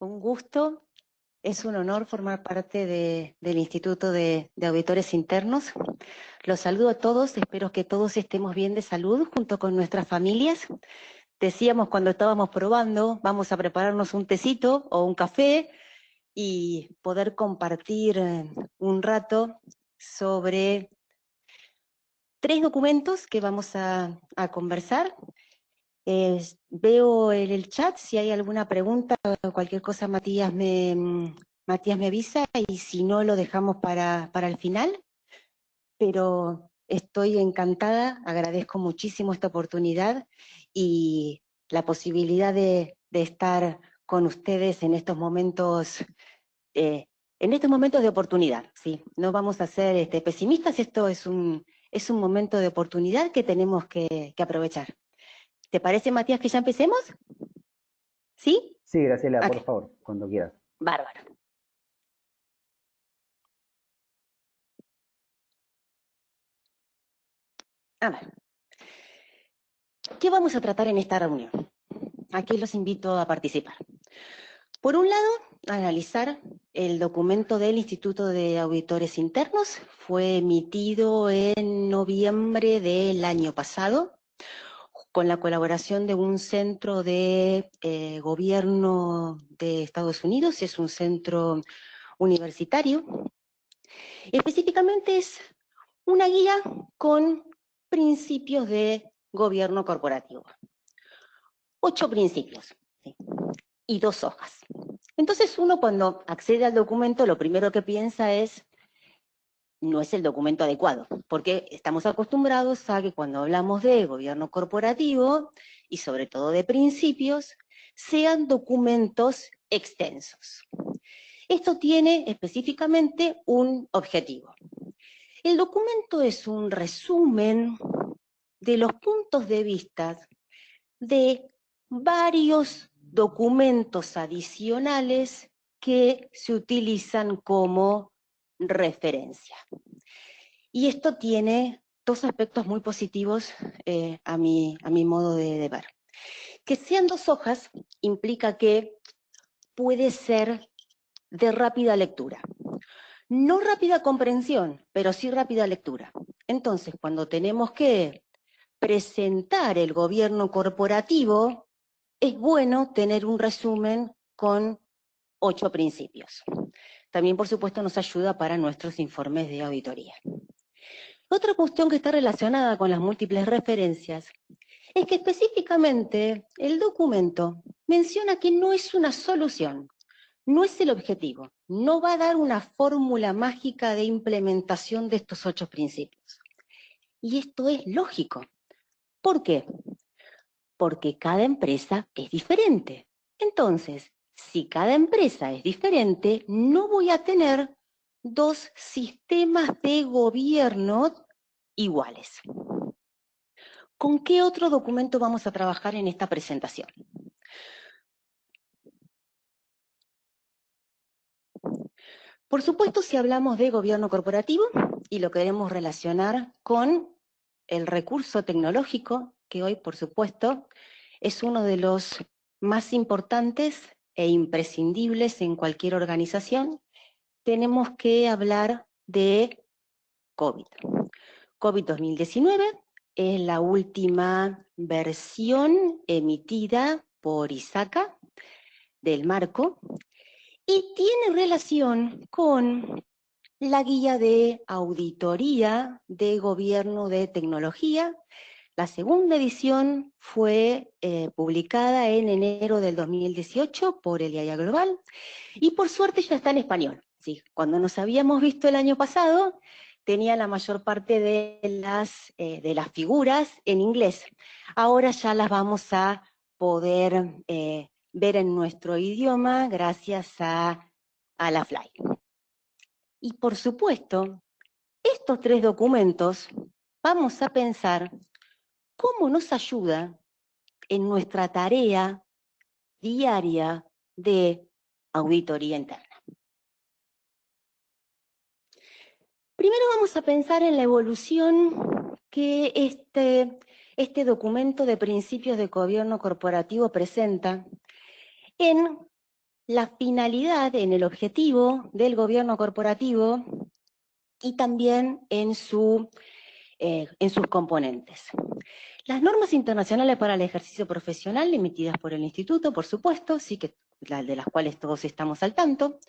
Un gusto, es un honor formar parte del Instituto de Auditores Internos. Los saludo a todos, espero que todos estemos bien de salud junto con nuestras familias. Decíamos cuando estábamos probando, vamos a prepararnos un tecito o un café y poder compartir un rato sobre 3 documentos que vamos a conversar. Veo en el chat si hay alguna pregunta o cualquier cosa, Matías me avisa, y si no lo dejamos para el final, pero estoy encantada, agradezco muchísimo esta oportunidad y la posibilidad de estar con ustedes en eh, estos momentos de oportunidad, ¿sí? No vamos a ser pesimistas, esto es un momento de oportunidad que tenemos que aprovechar. ¿Te parece, Matías, que ya empecemos? ¿Sí? Sí, Graciela, Ok, por favor, cuando quieras. bárbaro. A ver, ¿qué vamos a tratar en esta reunión? Aquí los invito a participar. Por un lado, analizar el documento del Instituto de Auditores Internos. Fue emitido en noviembre del año pasado, con la colaboración de un centro de gobierno de Estados Unidos, es un centro universitario. Específicamente es una guía con principios de gobierno corporativo. 8 principios, ¿sí? Y 2 hojas. Entonces uno cuando accede al documento lo primero que piensa es, no es el documento adecuado, porque estamos acostumbrados a que cuando hablamos de gobierno corporativo y sobre todo de principios, sean documentos extensos. Esto tiene específicamente un objetivo. El documento es un resumen de los puntos de vista de varios documentos adicionales que se utilizan como referencia. Y esto tiene 2 aspectos muy positivos a mi modo de ver. Que sean 2 hojas implica que puede ser de rápida lectura. No rápida comprensión, pero sí rápida lectura. Entonces, cuando tenemos que presentar el gobierno corporativo, es bueno tener un resumen con 8 principios. También, por supuesto, nos ayuda para nuestros informes de auditoría. Otra cuestión que está relacionada con las múltiples referencias es que específicamente el documento menciona que no es una solución, no es el objetivo, no va a dar una fórmula mágica de implementación de estos 8 principios. Y esto es lógico. ¿Por qué? Porque cada empresa es diferente. Entonces, si cada empresa es diferente, no voy a tener 2 sistemas de gobierno iguales. ¿Con qué otro documento vamos a trabajar en esta presentación? Por supuesto, si hablamos de gobierno corporativo y lo queremos relacionar con el recurso tecnológico, que hoy, por supuesto, es uno de los más importantes e imprescindibles en cualquier organización, tenemos que hablar de COVID. COVID 2019 es la última versión emitida por ISACA del marco y tiene relación con la guía de auditoría de gobierno de tecnología. La segunda edición fue publicada en enero del 2018 por el IAIA Global y por suerte ya está en español. Sí, cuando nos habíamos visto el año pasado tenía la mayor parte de las figuras en inglés. Ahora ya las vamos a poder ver en nuestro idioma gracias a la Fly. Y por supuesto, estos 3 documentos vamos a pensar cómo nos ayuda en nuestra tarea diaria de auditoría interna. Primero vamos a pensar en la evolución que este documento de principios de gobierno corporativo presenta en la finalidad en el objetivo del gobierno corporativo y también en sus componentes. Las normas internacionales para el ejercicio profesional emitidas por el Instituto, por supuesto, sí que de las cuales todos estamos al tanto,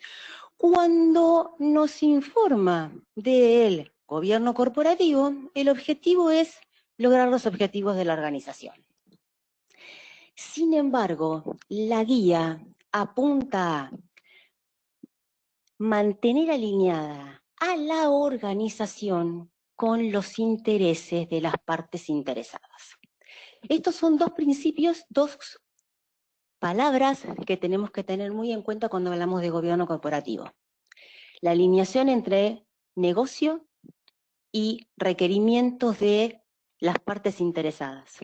cuando nos informa del gobierno corporativo, el objetivo es lograr los objetivos de la organización. Sin embargo, la guía apunta a mantener alineada a la organización con los intereses de las partes interesadas. Estos son dos principios, dos palabras que tenemos que tener muy en cuenta cuando hablamos de gobierno corporativo. La alineación entre negocio y requerimientos de las partes interesadas.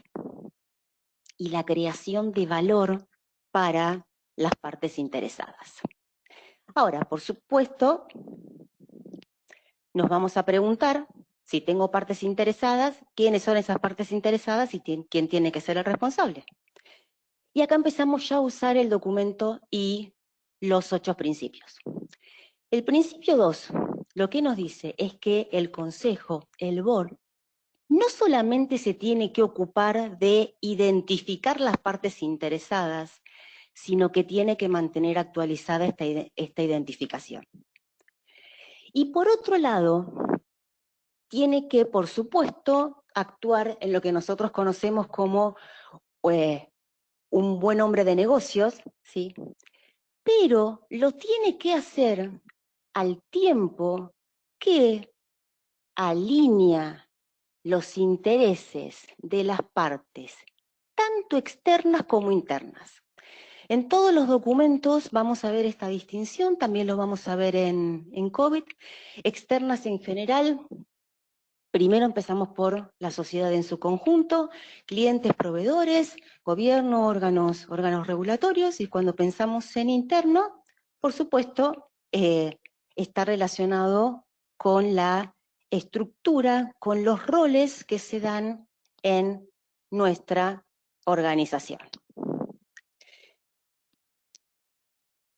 Y la creación de valor para las partes interesadas. Ahora, por supuesto, nos vamos a preguntar, si tengo partes interesadas, ¿quiénes son esas partes interesadas y quién tiene que ser el responsable? Y acá empezamos ya a usar el documento y los 8 principios. El principio 2, lo que nos dice es que el consejo, el board, no solamente se tiene que ocupar de identificar las partes interesadas, sino que tiene que mantener actualizada esta identificación. Y por otro lado, tiene que, por supuesto, actuar en lo que nosotros conocemos como un buen hombre de negocios, ¿sí? Pero lo tiene que hacer al tiempo que alinea los intereses de las partes, tanto externas como internas. En todos los documentos vamos a ver esta distinción, también lo vamos a ver en COVID. Externas en general, primero empezamos por la sociedad en su conjunto, clientes, proveedores, gobierno, órganos regulatorios, y cuando pensamos en interno, por supuesto, está relacionado con la estructura, con los roles que se dan en nuestra organización.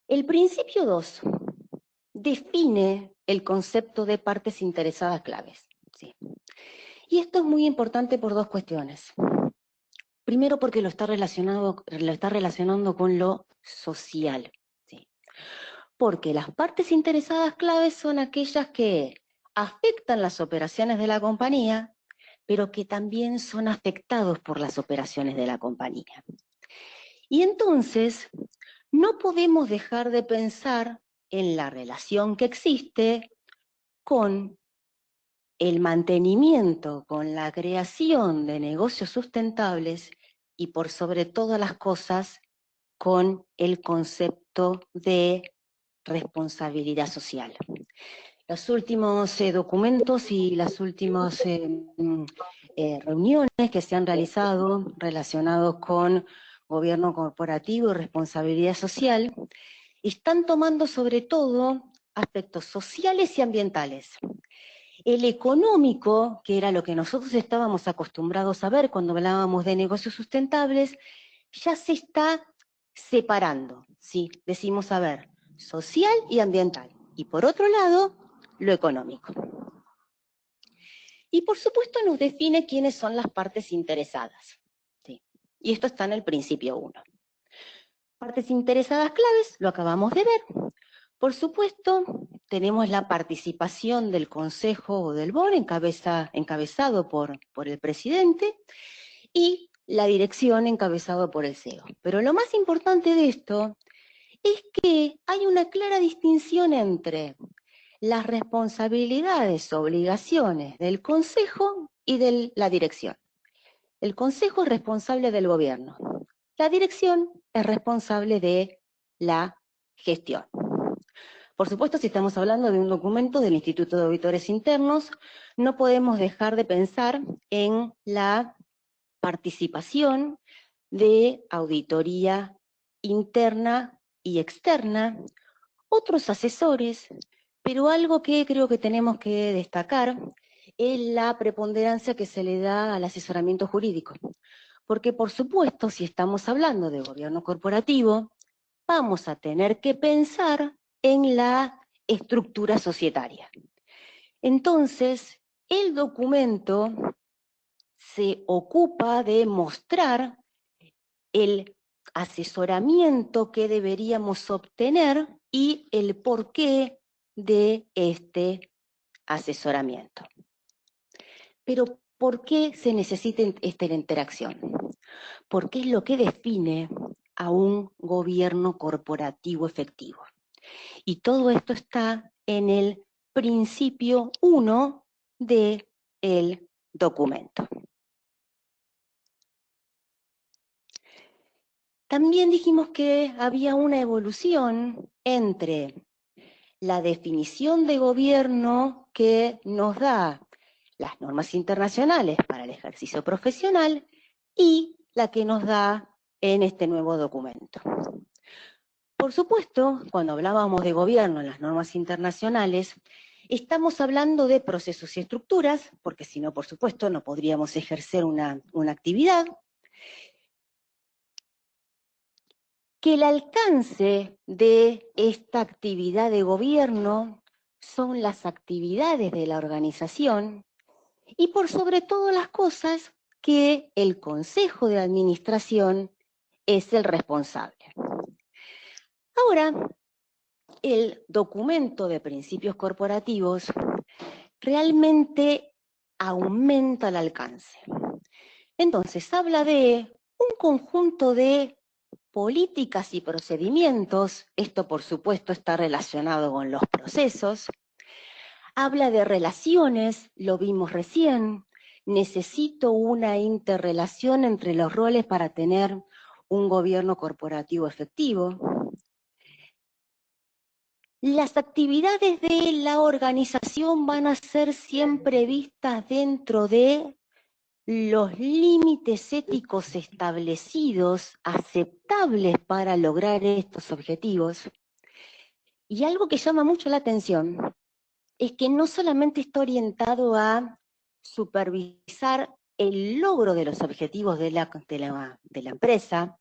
El principio 2 define el concepto de partes interesadas claves. ¿Sí? Y esto es muy importante por dos cuestiones. Primero, porque lo está relacionando con lo social. ¿Sí? Porque las partes interesadas claves son aquellas que afectan las operaciones de la compañía, pero que también son afectados por las operaciones de la compañía. Y entonces, no podemos dejar de pensar en la relación que existe con el mantenimiento, con la creación de negocios sustentables y por sobre todas las cosas, con el concepto de responsabilidad social. Los últimos documentos y las últimas reuniones que se han realizado relacionados con gobierno corporativo y responsabilidad social están tomando sobre todo aspectos sociales y ambientales. El económico, que era lo que nosotros estábamos acostumbrados a ver cuando hablábamos de negocios sustentables, ya se está separando, ¿sí? Decimos, a ver, social y ambiental. Y por otro lado, lo económico. Y por supuesto nos define quiénes son las partes interesadas. ¿Sí? Y esto está en el principio 1. Partes interesadas claves, lo acabamos de ver. Por supuesto, tenemos la participación del Consejo o del BOR encabezado por el presidente y la dirección encabezado por el CEO. Pero lo más importante de esto es que hay una clara distinción entre las responsabilidades, obligaciones del Consejo y de la dirección. El Consejo es responsable del gobierno. La dirección es responsable de la gestión. Por supuesto, si estamos hablando de un documento del Instituto de Auditores Internos, no podemos dejar de pensar en la participación de auditoría interna y externa, otros asesores, pero algo que creo que tenemos que destacar es la preponderancia que se le da al asesoramiento jurídico. Porque, por supuesto, si estamos hablando de gobierno corporativo, vamos a tener que pensar en la estructura societaria. Entonces, el documento se ocupa de mostrar el asesoramiento que deberíamos obtener y el porqué de este asesoramiento. Pero, ¿por qué se necesita esta interacción? Porque es lo que define a un gobierno corporativo efectivo. Y todo esto está en el principio 1 del documento. También dijimos que había una evolución entre la definición de gobierno que nos da las normas internacionales para el ejercicio profesional y la que nos da en este nuevo documento. Por supuesto, cuando hablábamos de gobierno en las normas internacionales, estamos hablando de procesos y estructuras, porque si no, por supuesto, no podríamos ejercer una actividad, que el alcance de esta actividad de gobierno son las actividades de la organización y por sobre todas las cosas que el Consejo de Administración es el responsable. Ahora, el documento de principios corporativos realmente aumenta el alcance. Entonces, habla de un conjunto de políticas y procedimientos, esto por supuesto está relacionado con los procesos, habla de relaciones, lo vimos recién, necesito una interrelación entre los roles para tener un gobierno corporativo efectivo. Las actividades de la organización van a ser siempre vistas dentro de los límites éticos establecidos, aceptables para lograr estos objetivos. Y algo que llama mucho la atención es que no solamente está orientado a supervisar el logro de los objetivos de la empresa,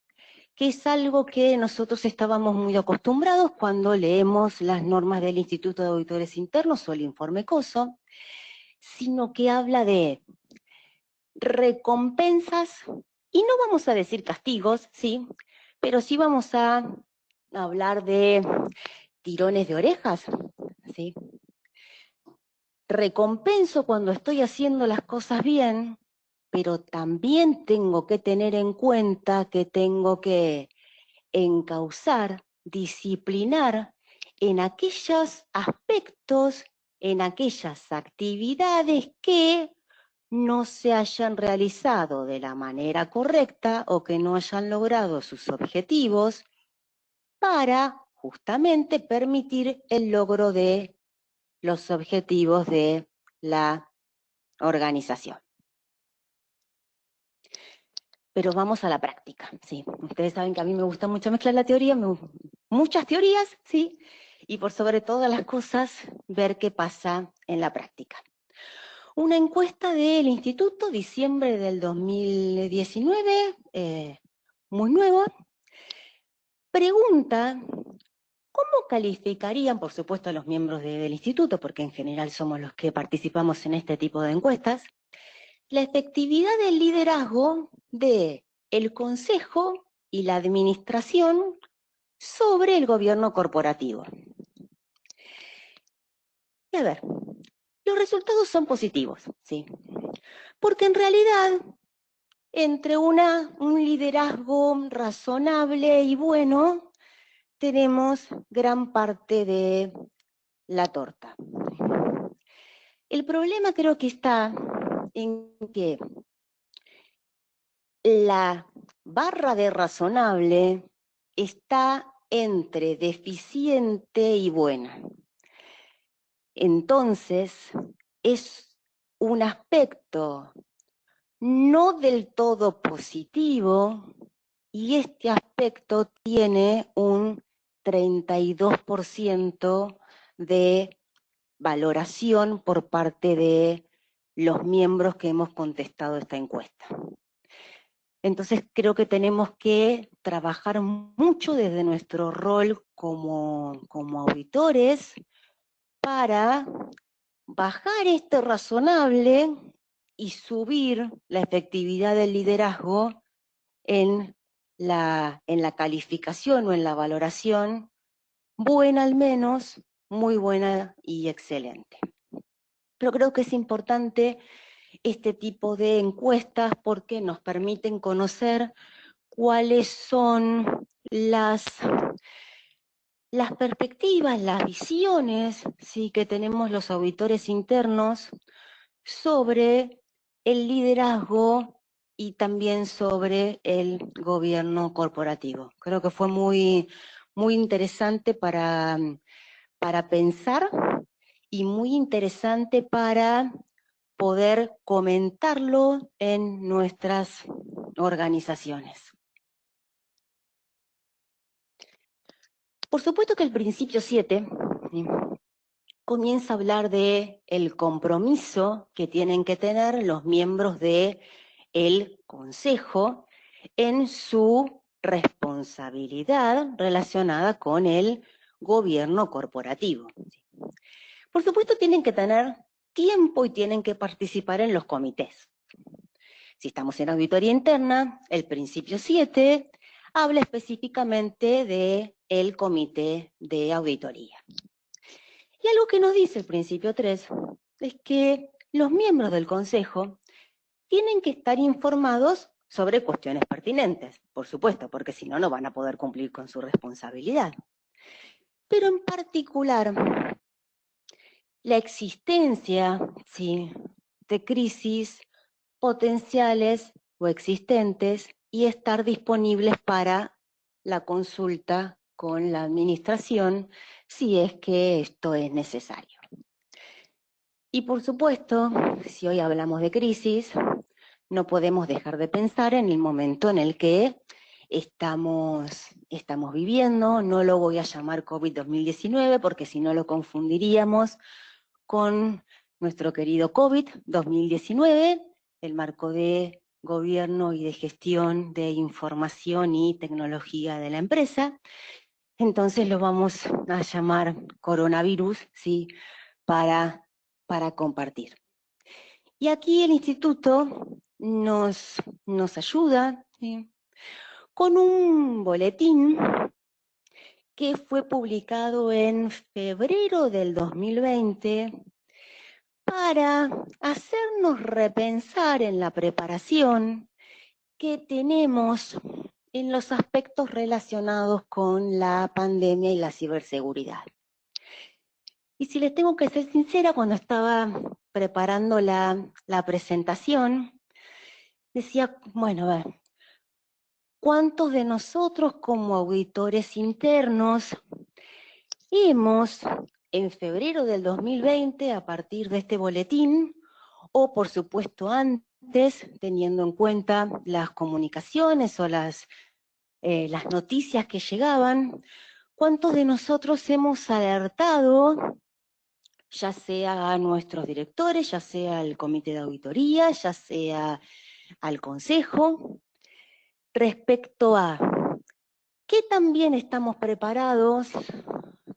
que es algo que nosotros estábamos muy acostumbrados cuando leemos las normas del Instituto de Auditores Internos o el informe COSO, sino que habla de recompensas, y no vamos a decir castigos, ¿sí? Pero sí vamos a hablar de tirones de orejas, ¿sí? Recompenso cuando estoy haciendo las cosas bien, pero también tengo que tener en cuenta que tengo que encauzar, disciplinar en aquellos aspectos, en aquellas actividades que no se hayan realizado de la manera correcta o que no hayan logrado sus objetivos para justamente permitir el logro de los objetivos de la organización. Pero vamos a la práctica, ¿sí? Ustedes saben que a mí me gusta mucho mezclar la teoría, muchas teorías, ¿sí? Y por sobre todas las cosas, ver qué pasa en la práctica. Una encuesta del Instituto, diciembre del 2019, muy nuevo, pregunta cómo calificarían, por supuesto, los miembros del Instituto, porque en general somos los que participamos en este tipo de encuestas, la efectividad del liderazgo del Consejo y la Administración sobre el gobierno corporativo. Y a ver, los resultados son positivos, ¿sí? Porque en realidad, entre un liderazgo razonable y bueno, tenemos gran parte de la torta. El problema creo que está en que la barra de razonable está entre deficiente y buena. Entonces, es un aspecto no del todo positivo y este aspecto tiene un 32% de valoración por parte de los miembros que hemos contestado esta encuesta. Entonces creo que tenemos que trabajar mucho desde nuestro rol como auditores para bajar este razonable y subir la efectividad del liderazgo en la calificación o en la valoración, buena al menos, muy buena y excelente. Pero creo que es importante este tipo de encuestas porque nos permiten conocer cuáles son las perspectivas, las visiones, ¿sí?, que tenemos los auditores internos sobre el liderazgo y también sobre el gobierno corporativo. Creo que fue muy interesante para pensar y muy interesante para poder comentarlo en nuestras organizaciones. Por supuesto que el principio 7 comienza a hablar de el compromiso que tienen que tener los miembros del consejo en su responsabilidad relacionada con el gobierno corporativo. Por supuesto tienen que tener tiempo y tienen que participar en los comités. Si estamos en auditoría interna, el principio 7 habla específicamente del comité de auditoría. Y algo que nos dice el principio 3 es que los miembros del consejo tienen que estar informados sobre cuestiones pertinentes, por supuesto, porque si no, no van a poder cumplir con su responsabilidad. Pero en particular, la existencia, ¿sí?, de crisis potenciales o existentes y estar disponibles para la consulta con la administración si es que esto es necesario. Y por supuesto, si hoy hablamos de crisis, no podemos dejar de pensar en el momento en el que estamos viviendo. No lo voy a llamar COVID-2019 porque si no lo confundiríamos con nuestro querido COVID-2019, el marco de gobierno y de gestión de información y tecnología de la empresa. Entonces lo vamos a llamar coronavirus, ¿sí?, para compartir. Y aquí el instituto nos ayuda, ¿sí?, con un boletín que fue publicado en febrero del 2020 para hacernos repensar en la preparación que tenemos en los aspectos relacionados con la pandemia y la ciberseguridad. Y si les tengo que ser sincera, cuando estaba preparando la presentación, decía, bueno, a ver, ¿cuántos de nosotros como auditores internos hemos, en febrero del 2020, a partir de este boletín, o por supuesto antes, teniendo en cuenta las comunicaciones o las noticias que llegaban, cuántos de nosotros hemos alertado, ya sea a nuestros directores, ya sea al comité de auditoría, ya sea al consejo, respecto a qué también estamos preparados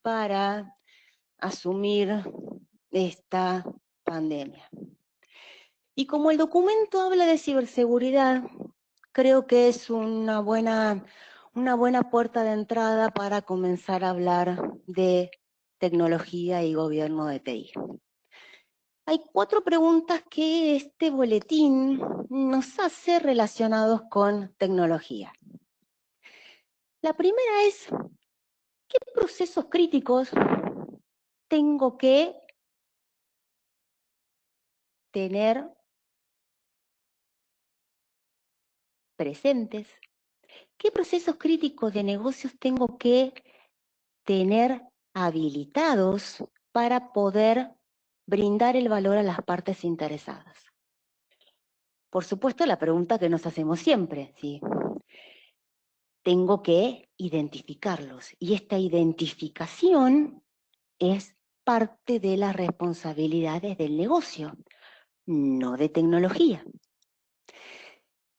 para asumir esta pandemia? Y como el documento habla de ciberseguridad, creo que es una buena puerta de entrada para comenzar a hablar de tecnología y gobierno de TI. Hay 4 preguntas que este boletín nos hace relacionados con tecnología. La primera es, ¿qué procesos críticos tengo que tener presentes? ¿Qué procesos críticos de negocios tengo que tener habilitados para poder brindar el valor a las partes interesadas? Por supuesto, la pregunta que nos hacemos siempre, ¿sí? Tengo que identificarlos y esta identificación es parte de las responsabilidades del negocio, no de tecnología.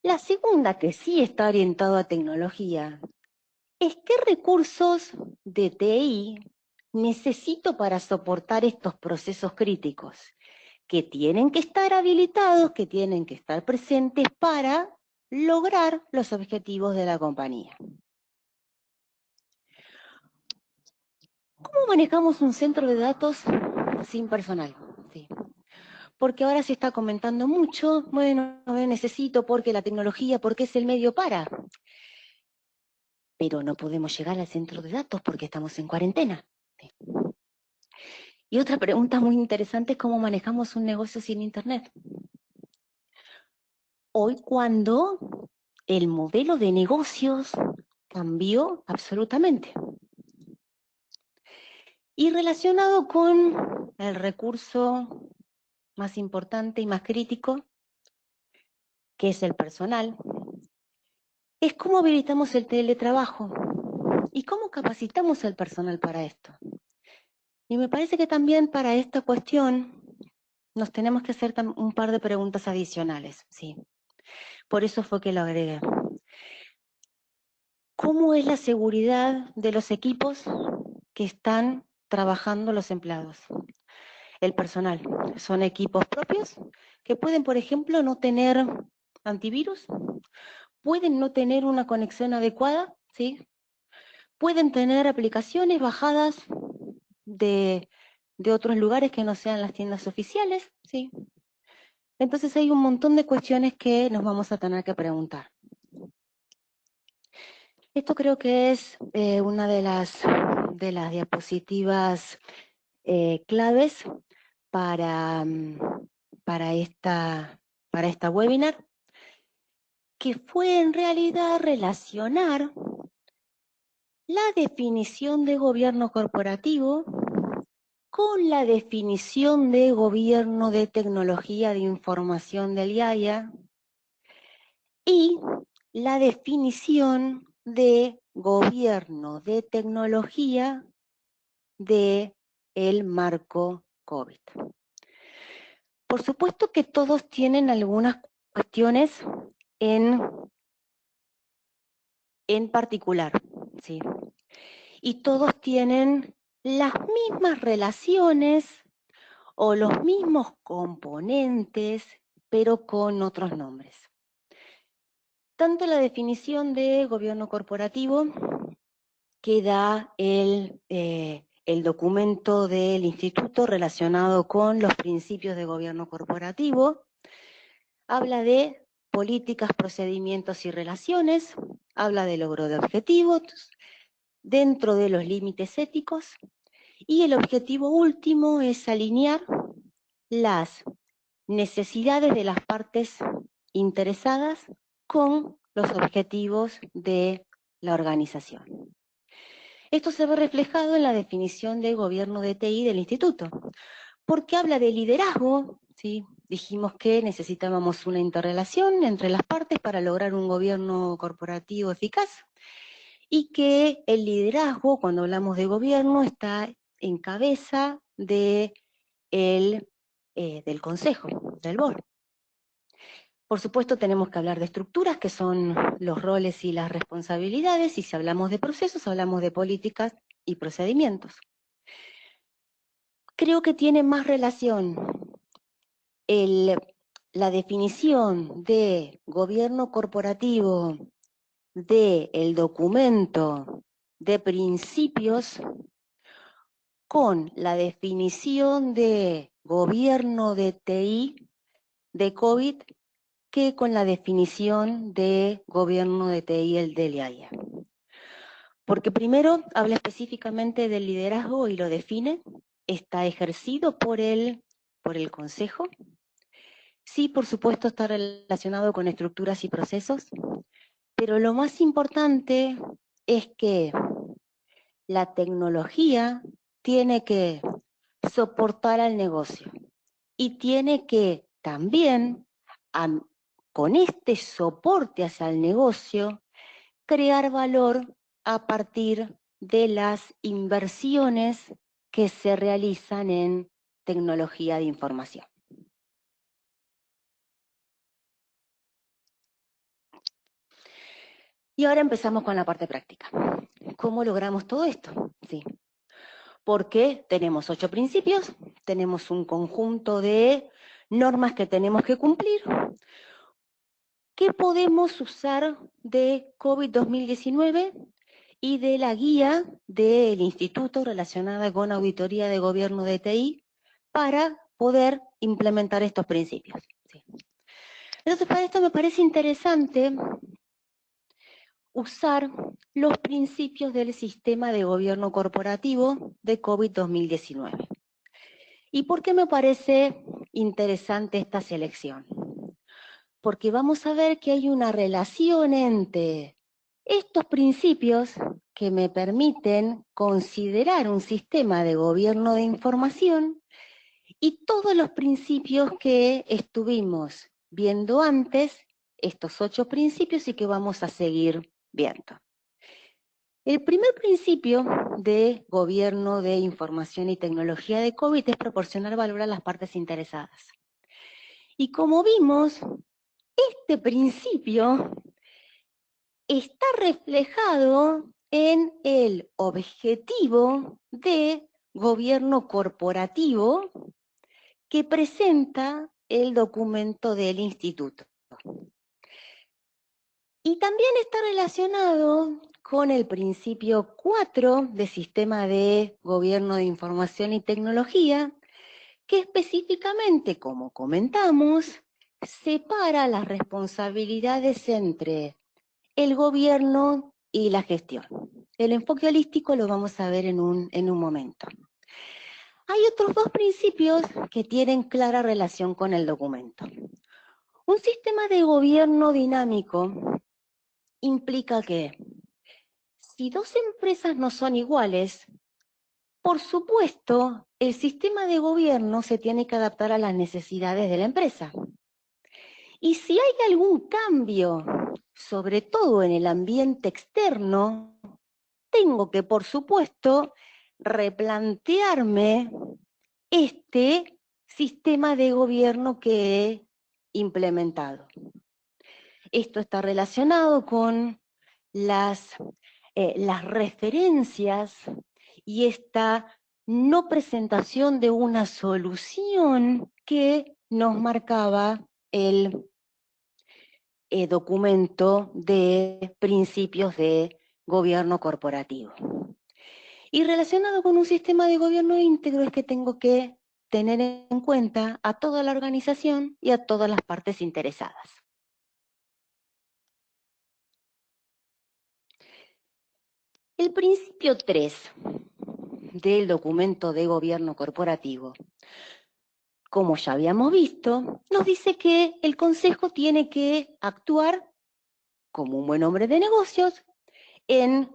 La segunda, que sí está orientado a tecnología, es qué recursos de TI necesito para soportar estos procesos críticos, que tienen que estar habilitados, que tienen que estar presentes para lograr los objetivos de la compañía. ¿Cómo manejamos un centro de datos sin personal? Sí. Porque ahora se está comentando mucho, bueno, necesito porque la tecnología, porque es el medio para. Pero no podemos llegar al centro de datos porque estamos en cuarentena. Sí. Y otra pregunta muy interesante es cómo manejamos un negocio sin internet. Hoy cuando el modelo de negocios cambió absolutamente. Y relacionado con el recurso más importante y más crítico, que es el personal, es cómo habilitamos el teletrabajo y cómo capacitamos al personal para esto. Y me parece que también para esta cuestión nos tenemos que hacer un par de preguntas adicionales, ¿sí? Por eso fue que lo agregué. ¿Cómo es la seguridad de los equipos que están trabajando los empleados? El personal. Son equipos propios que pueden, por ejemplo, no tener antivirus, pueden no tener una conexión adecuada, ¿sí? Pueden tener aplicaciones bajadas de otros lugares que no sean las tiendas oficiales, ¿sí? Entonces hay un montón de cuestiones que nos vamos a tener que preguntar. Esto creo que es una de las diapositivas claves para esta webinar, que fue en realidad relacionar la definición de gobierno corporativo con la definición de gobierno de tecnología de información del IAIA y la definición de gobierno de tecnología de el marco COVID. Por supuesto que todos tienen algunas cuestiones en particular, ¿sí? Y todos tienen las mismas relaciones o los mismos componentes, pero con otros nombres. Tanto la definición de gobierno corporativo que da el documento del instituto relacionado con los principios de gobierno corporativo, habla de políticas, procedimientos y relaciones, habla de logro de objetivos dentro de los límites éticos, y el objetivo último es alinear las necesidades de las partes interesadas con los objetivos de la organización. Esto se ve reflejado en la definición de gobierno de TI del instituto, porque habla de liderazgo, ¿sí? Dijimos que necesitábamos una interrelación entre las partes para lograr un gobierno corporativo eficaz, y que el liderazgo, cuando hablamos de gobierno, está en cabeza del consejo, del board. Por supuesto, tenemos que hablar de estructuras, que son los roles y las responsabilidades, y si hablamos de procesos, hablamos de políticas y procedimientos. Creo que tiene más relación la definición de gobierno corporativo del documento de principios con la definición de gobierno de TI de COVID que con la definición de gobierno de TI el del IAIA. Porque primero habla específicamente del liderazgo y lo define, está ejercido por el consejo. Sí, por supuesto, está relacionado con estructuras y procesos, pero lo más importante es que la tecnología tiene que soportar al negocio y tiene que también, con este soporte hacia el negocio, crear valor a partir de las inversiones que se realizan en tecnología de información. Y ahora empezamos con la parte práctica. ¿Cómo logramos todo esto? Sí. Porque tenemos 8 principios, tenemos un conjunto de normas que tenemos que cumplir. ¿Qué podemos usar de COVID 2019 y de la guía del instituto relacionada con auditoría de gobierno de TI para poder implementar estos principios? Sí. Entonces, para esto me parece interesante usar los principios del sistema de gobierno corporativo de COVID 2019. ¿Y por qué me parece interesante esta selección? Porque vamos a ver que hay una relación entre estos principios que me permiten considerar un sistema de gobierno de información y todos los principios que estuvimos viendo antes, estos 8 principios y que vamos a seguir viendo. El primer principio de gobierno de información y tecnología de COVID es proporcionar valor a las partes interesadas. Y como vimos, este principio está reflejado en el objetivo de gobierno corporativo que presenta el documento del instituto. Y también está relacionado con el principio 4 de Sistema de Gobierno de Información y Tecnología, que específicamente, como comentamos, separa las responsabilidades entre el gobierno y la gestión. El enfoque holístico lo vamos a ver en un momento. Hay otros 2 principios que tienen clara relación con el documento. Un sistema de gobierno dinámico implica que si 2 empresas no son iguales, por supuesto, el sistema de gobierno se tiene que adaptar a las necesidades de la empresa. Y si hay algún cambio, sobre todo en el ambiente externo, tengo que, por supuesto, replantearme este sistema de gobierno que he implementado. Esto está relacionado con las referencias y esta no presentación de una solución que nos marcaba el documento de principios de gobierno corporativo. Y relacionado con un sistema de gobierno íntegro es que tengo que tener en cuenta a toda la organización y a todas las partes interesadas. El principio 3 del documento de gobierno corporativo, como ya habíamos visto, nos dice que el consejo tiene que actuar como un buen hombre de negocios en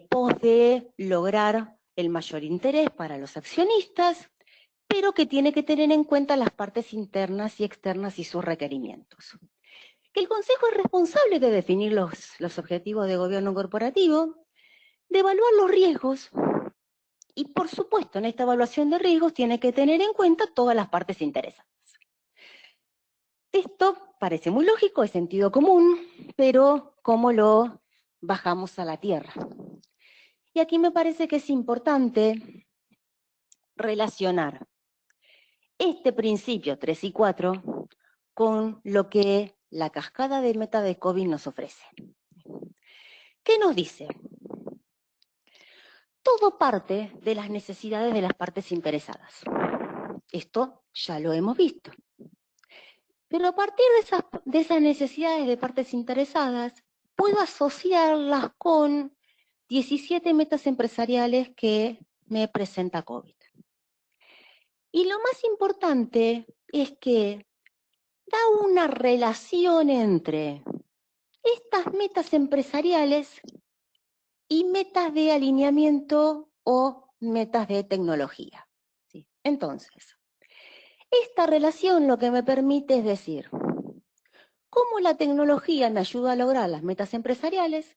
pos de lograr el mayor interés para los accionistas, pero que tiene que tener en cuenta las partes internas y externas y sus requerimientos. Que el consejo es responsable de definir los objetivos de gobierno corporativo, de evaluar los riesgos, y por supuesto en esta evaluación de riesgos tiene que tener en cuenta todas las partes interesadas. Esto parece muy lógico, es sentido común, pero ¿cómo lo bajamos a la tierra? Y aquí me parece que es importante relacionar este principio 3 y 4 con lo que la cascada de meta de COVID nos ofrece. ¿Qué nos dice? Todo parte de las necesidades de las partes interesadas. Esto ya lo hemos visto. Pero a partir de esas necesidades de partes interesadas, puedo asociarlas con 17 metas empresariales que me presenta COVID. Y lo más importante es que da una relación entre estas metas empresariales y metas de alineamiento o metas de tecnología. ¿Sí? Entonces, esta relación lo que me permite es decir, cómo la tecnología me ayuda a lograr las metas empresariales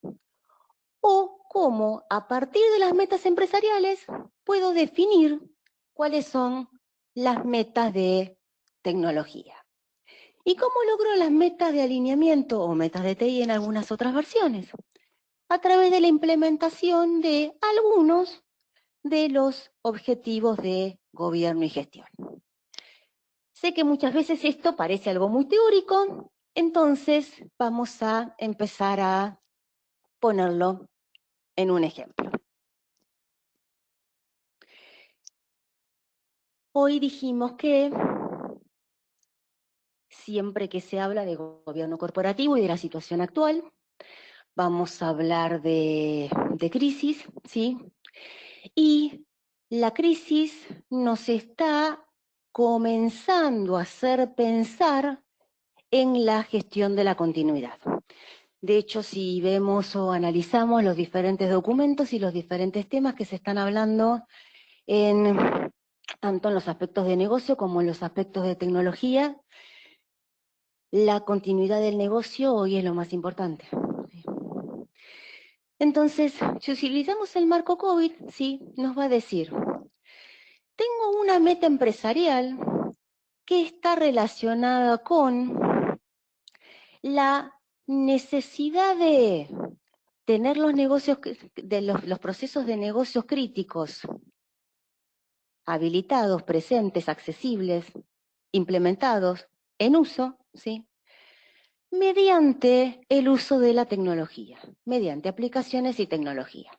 o cómo a partir de las metas empresariales puedo definir cuáles son las metas de tecnología. ¿Y cómo logro las metas de alineamiento o metas de TI en algunas otras versiones? A través de la implementación de algunos de los objetivos de gobierno y gestión. Sé que muchas veces esto parece algo muy teórico, entonces vamos a empezar a ponerlo en un ejemplo. Hoy dijimos que siempre que se habla de gobierno corporativo y de la situación actual, vamos a hablar de crisis, ¿sí? Y la crisis nos está comenzando a hacer pensar en la gestión de la continuidad. De hecho, si vemos o analizamos los diferentes documentos y los diferentes temas que se están hablando tanto en los aspectos de negocio como en los aspectos de tecnología, la continuidad del negocio hoy es lo más importante. Entonces, si utilizamos el marco COVID, sí, nos va a decir, tengo una meta empresarial que está relacionada con la necesidad de tener los negocios, los procesos de negocios críticos habilitados, presentes, accesibles, implementados, en uso, ¿sí? Mediante el uso de la tecnología, mediante aplicaciones y tecnología.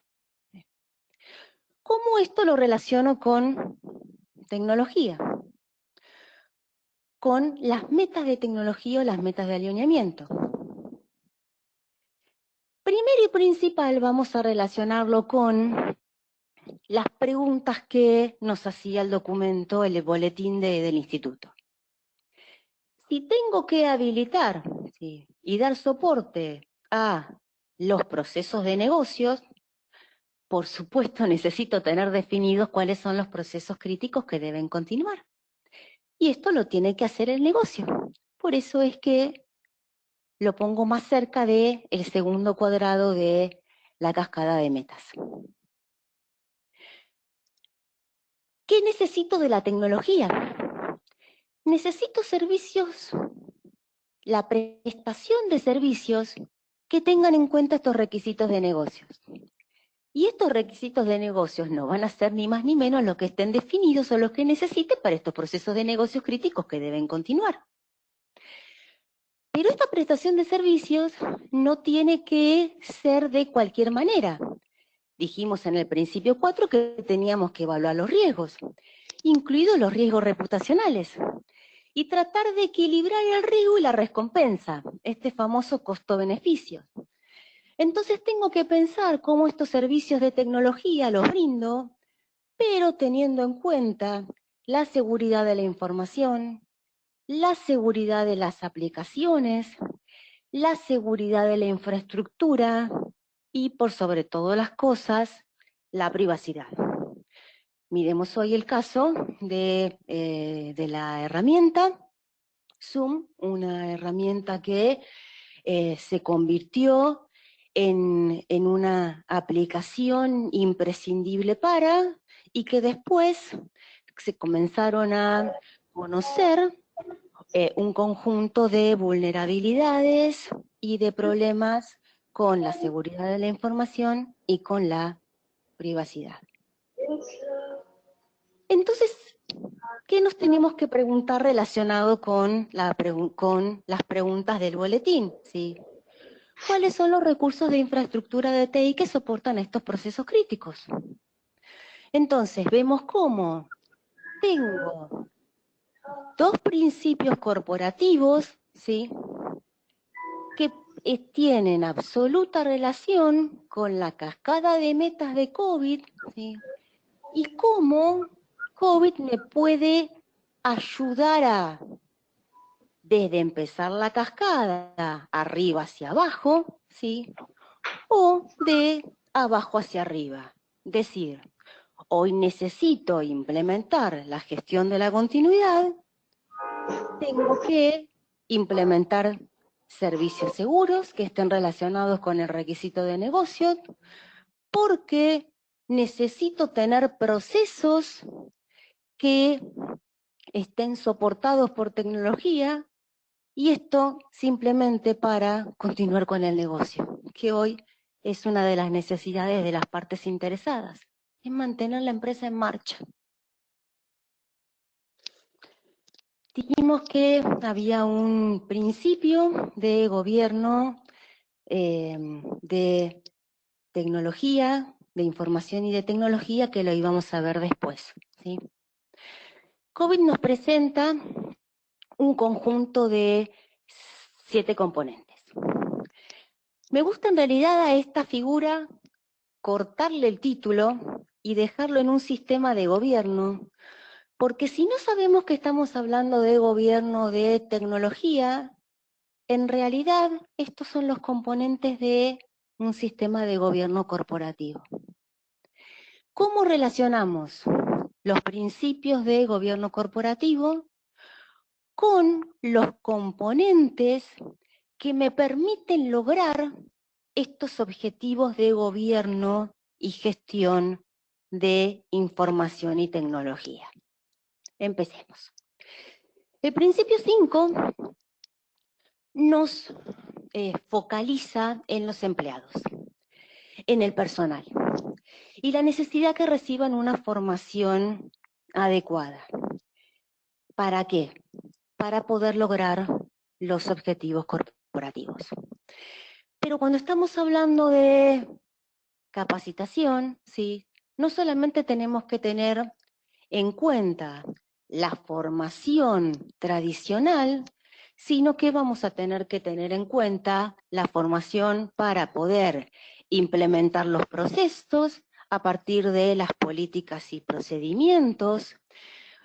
¿Cómo esto lo relaciono con tecnología? Con las metas de tecnología o las metas de alineamiento. Primero y principal vamos a relacionarlo con las preguntas que nos hacía el documento, el boletín del instituto. Si tengo que habilitar, ¿sí?, y dar soporte a los procesos de negocios, por supuesto necesito tener definidos cuáles son los procesos críticos que deben continuar. Y esto lo tiene que hacer el negocio. Por eso es que lo pongo más cerca del segundo cuadrado de la cascada de metas. ¿Qué necesito de la tecnología? Necesito servicios, la prestación de servicios que tengan en cuenta estos requisitos de negocios. Y estos requisitos de negocios no van a ser ni más ni menos los que estén definidos o los que necesite para estos procesos de negocios críticos que deben continuar. Pero esta prestación de servicios no tiene que ser de cualquier manera. Dijimos en el principio 4 que teníamos que evaluar los riesgos, incluidos los riesgos reputacionales, y tratar de equilibrar el riesgo y la recompensa, este famoso costo-beneficio. Entonces tengo que pensar cómo estos servicios de tecnología los brindo, pero teniendo en cuenta la seguridad de la información, la seguridad de las aplicaciones, la seguridad de la infraestructura y, por sobre todas las cosas, la privacidad. Miremos hoy el caso de la herramienta Zoom, una herramienta que se convirtió en una aplicación imprescindible y que después se comenzaron a conocer un conjunto de vulnerabilidades y de problemas con la seguridad de la información y con la privacidad. Entonces, ¿qué nos tenemos que preguntar relacionado con las preguntas del boletín? ¿Sí? ¿Cuáles son los recursos de infraestructura de TI que soportan estos procesos críticos? Entonces, vemos cómo tengo dos principios corporativos, ¿sí?, que tienen absoluta relación con la cascada de metas de COVID, ¿sí?, y cómo COVID me puede ayudar desde empezar la cascada, arriba hacia abajo, ¿sí?, o de abajo hacia arriba. Decir, hoy necesito implementar la gestión de la continuidad, tengo que implementar servicios seguros que estén relacionados con el requisito de negocio, porque necesito tener procesos que estén soportados por tecnología Y esto simplemente para continuar con el negocio, que hoy es una de las necesidades de las partes interesadas, es mantener la empresa en marcha. Dijimos que había un principio de gobierno de tecnología, de información y de tecnología, que lo íbamos a ver después, ¿sí? COVID nos presenta un conjunto de 7 componentes. Me gusta en realidad a esta figura cortarle el título y dejarlo en un sistema de gobierno, porque si no sabemos que estamos hablando de gobierno de tecnología, en realidad estos son los componentes de un sistema de gobierno corporativo. ¿Cómo relacionamos los principios de gobierno corporativo con los componentes que me permiten lograr estos objetivos de gobierno y gestión de información y tecnología? Empecemos. El principio 5 nos focaliza en los empleados, en el personal, y la necesidad que reciban una formación adecuada. ¿Para qué? Para poder lograr los objetivos corporativos. Pero cuando estamos hablando de capacitación, ¿sí?, no solamente tenemos que tener en cuenta la formación tradicional, sino que vamos a tener que tener en cuenta la formación para poder implementar los procesos a partir de las políticas y procedimientos,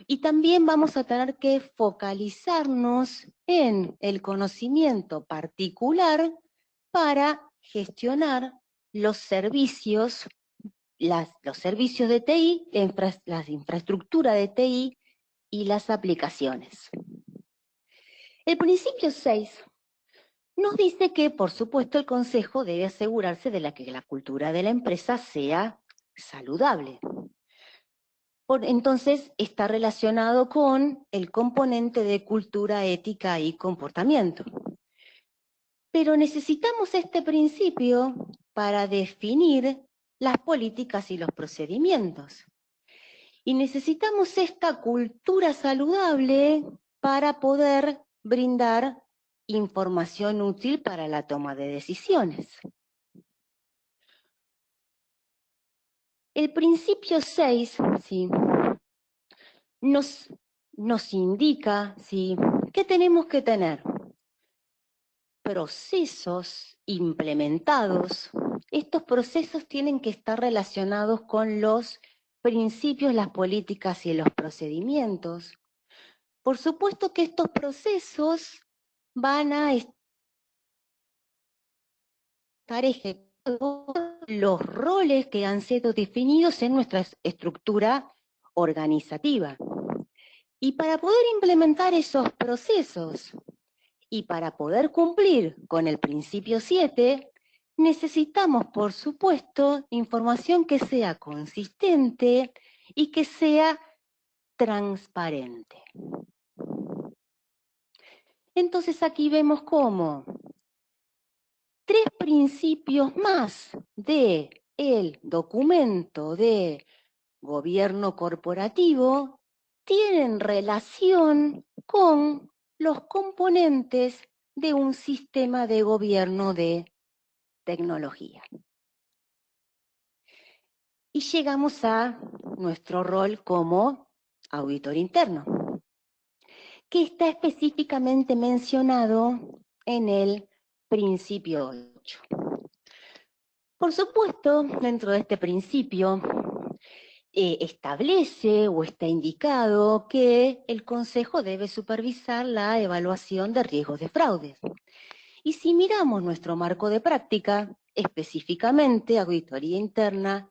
y también vamos a tener que focalizarnos en el conocimiento particular para gestionar los servicios, los servicios de TI, la infraestructura de TI y las aplicaciones. El principio 6 nos dice que, por supuesto, el Consejo debe asegurarse de que la cultura de la empresa sea saludable. Entonces, está relacionado con el componente de cultura, ética y comportamiento. Pero necesitamos este principio para definir las políticas y los procedimientos. Y necesitamos esta cultura saludable para poder brindar información útil para la toma de decisiones. El principio 6, ¿sí?, nos indica, ¿sí?, que tenemos que tener procesos implementados. Estos procesos tienen que estar relacionados con los principios, las políticas y los procedimientos. Por supuesto que estos procesos van a estar ejecutando los roles que han sido definidos en nuestra estructura organizativa. Y para poder implementar esos procesos y para poder cumplir con el principio 7, necesitamos, por supuesto, información que sea consistente y que sea transparente. Entonces aquí vemos cómo 3 principios más del documento de gobierno corporativo tienen relación con los componentes de un sistema de gobierno de tecnología. Y llegamos a nuestro rol como auditor interno, que está específicamente mencionado en el principio 8. Por supuesto, dentro de este principio, establece o está indicado que el Consejo debe supervisar la evaluación de riesgos de fraude. Y si miramos nuestro marco de práctica, específicamente auditoría interna,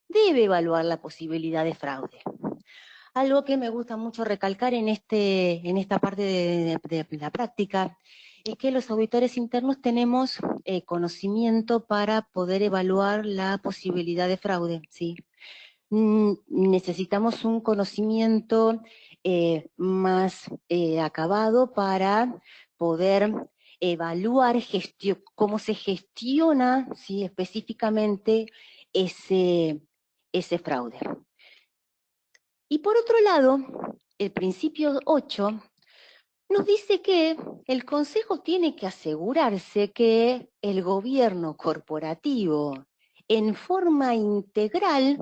debe evaluar la posibilidad de fraude. Algo que me gusta mucho recalcar en esta parte de la práctica es que los auditores internos tenemos conocimiento para poder evaluar la posibilidad de fraude, ¿sí? Necesitamos un conocimiento más acabado para poder evaluar cómo se gestiona, ¿sí?, específicamente ese fraude. Y por otro lado, el principio 8 nos dice que el Consejo tiene que asegurarse que el gobierno corporativo en forma integral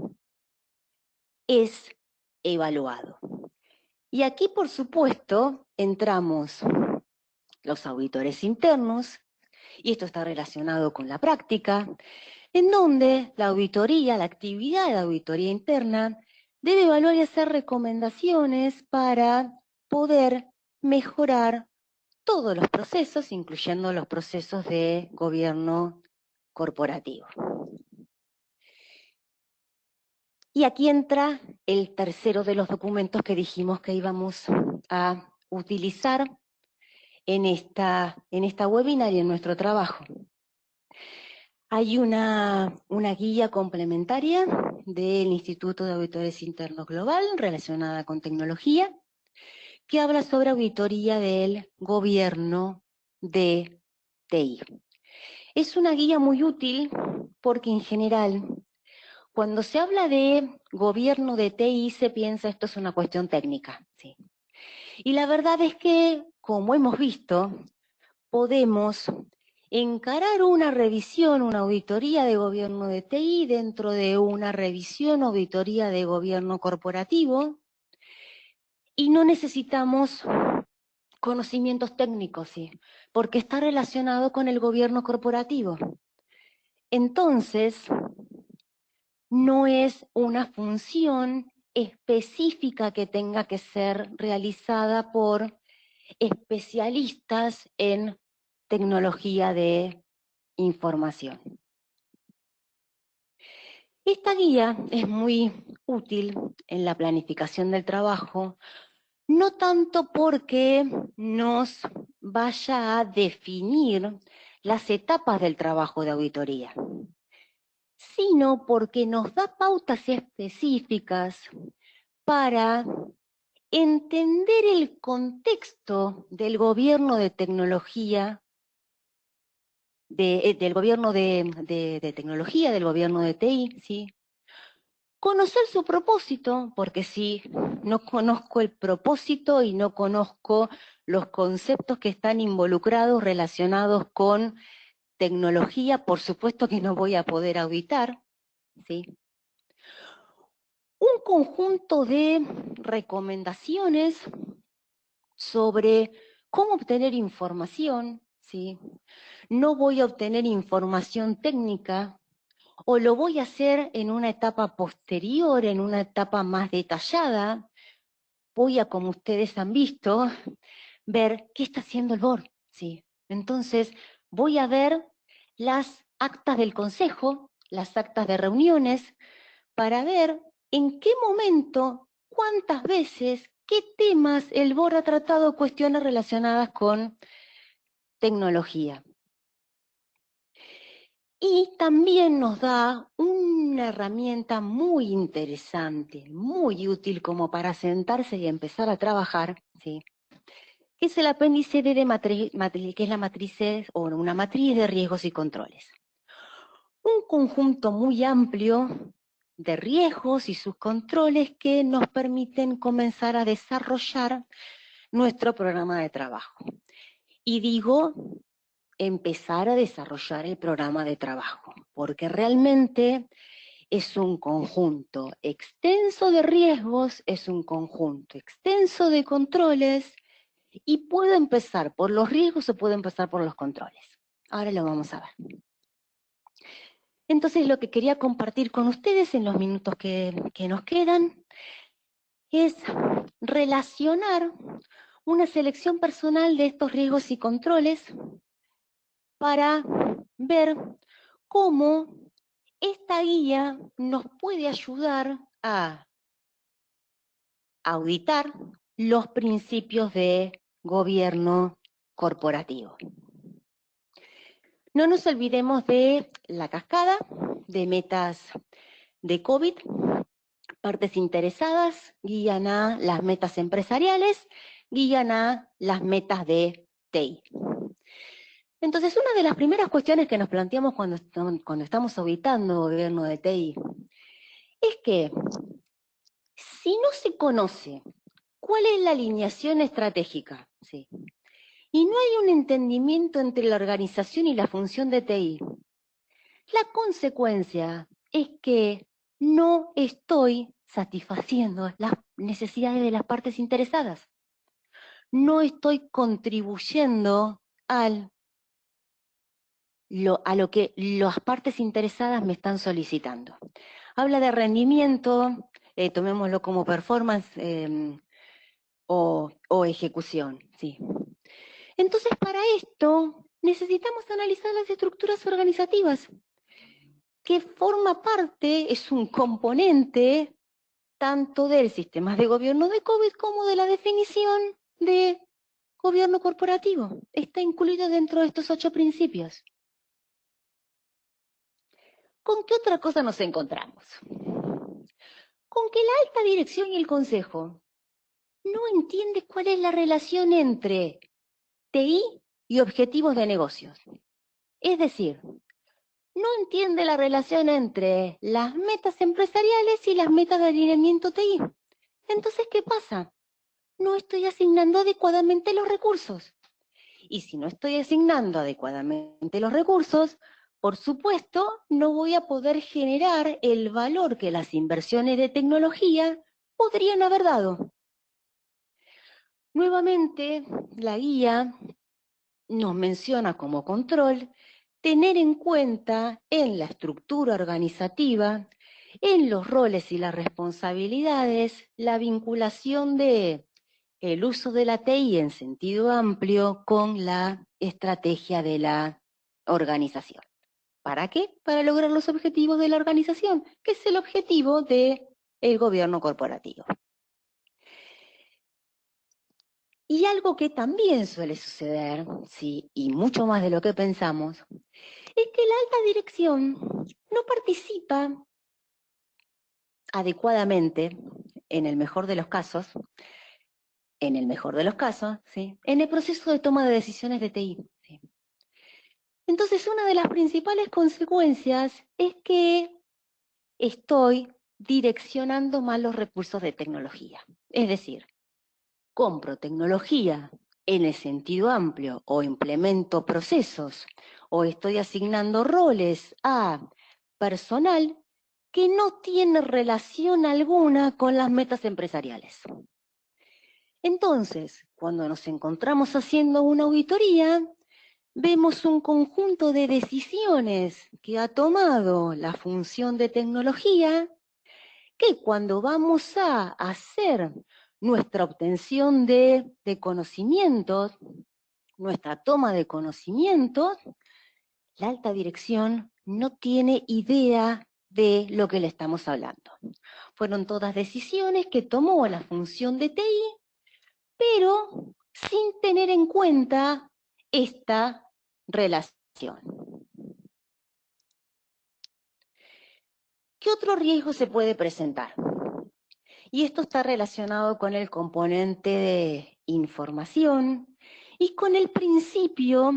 es evaluado. Y aquí, por supuesto, entramos los auditores internos, y esto está relacionado con la práctica, en donde la auditoría, la actividad de auditoría interna, debe evaluar y hacer recomendaciones para poder mejorar todos los procesos, incluyendo los procesos de gobierno corporativo. Y aquí entra el tercero de los documentos que dijimos que íbamos a utilizar en esta webinar y en nuestro trabajo. Hay una guía complementaria del Instituto de Auditores Internos Global relacionada con tecnología, que habla sobre auditoría del gobierno de TI. Es una guía muy útil porque en general, cuando se habla de gobierno de TI, se piensa esto es una cuestión técnica, ¿sí? Y la verdad es que, como hemos visto, podemos encarar una revisión, una auditoría de gobierno de TI dentro de una revisión, auditoría de gobierno corporativo, y no necesitamos conocimientos técnicos, ¿sí?, porque está relacionado con el gobierno corporativo. Entonces, no es una función específica que tenga que ser realizada por especialistas en tecnología de información. Esta guía es muy útil en la planificación del trabajo, no tanto porque nos vaya a definir las etapas del trabajo de auditoría, sino porque nos da pautas específicas para entender el contexto del gobierno de tecnología, del gobierno de tecnología, del gobierno de TI, ¿sí? Conocer su propósito, porque si no conozco el propósito y no conozco los conceptos que están involucrados relacionados con tecnología, por supuesto que no voy a poder auditar, ¿sí? Un conjunto de recomendaciones sobre cómo obtener información, ¿sí? No voy a obtener información técnica, o lo voy a hacer en una etapa posterior, en una etapa más detallada. Voy a, como ustedes han visto, ver qué está haciendo el board, ¿sí? Entonces, voy a ver las actas del consejo, las actas de reuniones, para ver en qué momento, cuántas veces, qué temas el board ha tratado cuestiones relacionadas con tecnología. Y también nos da una herramienta muy interesante, muy útil como para sentarse y empezar a trabajar, ¿sí?, que es el apéndice D que es la matriz, o una matriz de riesgos y controles. Un conjunto muy amplio de riesgos y sus controles que nos permiten comenzar a desarrollar nuestro programa de trabajo. Y digo, empezar a desarrollar el programa de trabajo, porque realmente es un conjunto extenso de riesgos, es un conjunto extenso de controles, y puedo empezar por los riesgos o puedo empezar por los controles. Ahora lo vamos a ver. Entonces, lo que quería compartir con ustedes en los minutos que nos quedan es relacionar una selección personal de estos riesgos y controles para ver cómo esta guía nos puede ayudar a auditar los principios de gobierno corporativo. No nos olvidemos de la cascada de metas de COVID. Partes interesadas guían a las metas empresariales, guían a las metas de TI. Entonces, una de las primeras cuestiones que nos planteamos cuando estamos auditando gobierno de TI es que si no se conoce cuál es la alineación estratégica, ¿sí?, y no hay un entendimiento entre la organización y la función de TI, la consecuencia es que no estoy satisfaciendo las necesidades de las partes interesadas. No estoy contribuyendo a lo que las partes interesadas me están solicitando. Habla de rendimiento, tomémoslo como performance o ejecución, ¿sí? Entonces, para esto necesitamos analizar las estructuras organizativas, que forma parte, es un componente tanto del sistema de gobierno de COVID como de la definición de gobierno corporativo. Está incluido dentro de estos 8 principios. ¿Con qué otra cosa nos encontramos? Con que la alta dirección y el consejo no entiende cuál es la relación entre TI y objetivos de negocios. Es decir, no entiende la relación entre las metas empresariales y las metas de alineamiento TI. Entonces, ¿qué pasa? No estoy asignando adecuadamente los recursos. Y si no estoy asignando adecuadamente los recursos, por supuesto, no voy a poder generar el valor que las inversiones de tecnología podrían haber dado. Nuevamente, la guía nos menciona como control tener en cuenta en la estructura organizativa, en los roles y las responsabilidades, la vinculación de el uso de la TI en sentido amplio con la estrategia de la organización. ¿Para qué? Para lograr los objetivos de la organización, que es el objetivo del gobierno corporativo. Y algo que también suele suceder, sí, y mucho más de lo que pensamos, es que la alta dirección no participa adecuadamente, en el mejor de los casos, ¿sí?, en el proceso de toma de decisiones de TI. ¿Sí? Entonces, una de las principales consecuencias es que estoy direccionando mal los recursos de tecnología. Es decir, compro tecnología en el sentido amplio o implemento procesos o estoy asignando roles a personal que no tiene relación alguna con las metas empresariales. Entonces, cuando nos encontramos haciendo una auditoría, vemos un conjunto de decisiones que ha tomado la función de tecnología, que cuando vamos a hacer nuestra obtención de conocimientos, nuestra toma de conocimientos, la alta dirección no tiene idea de lo que le estamos hablando. Fueron todas decisiones que tomó la función de TI, pero sin tener en cuenta esta relación. ¿Qué otro riesgo se puede presentar? Y esto está relacionado con el componente de información y con el principio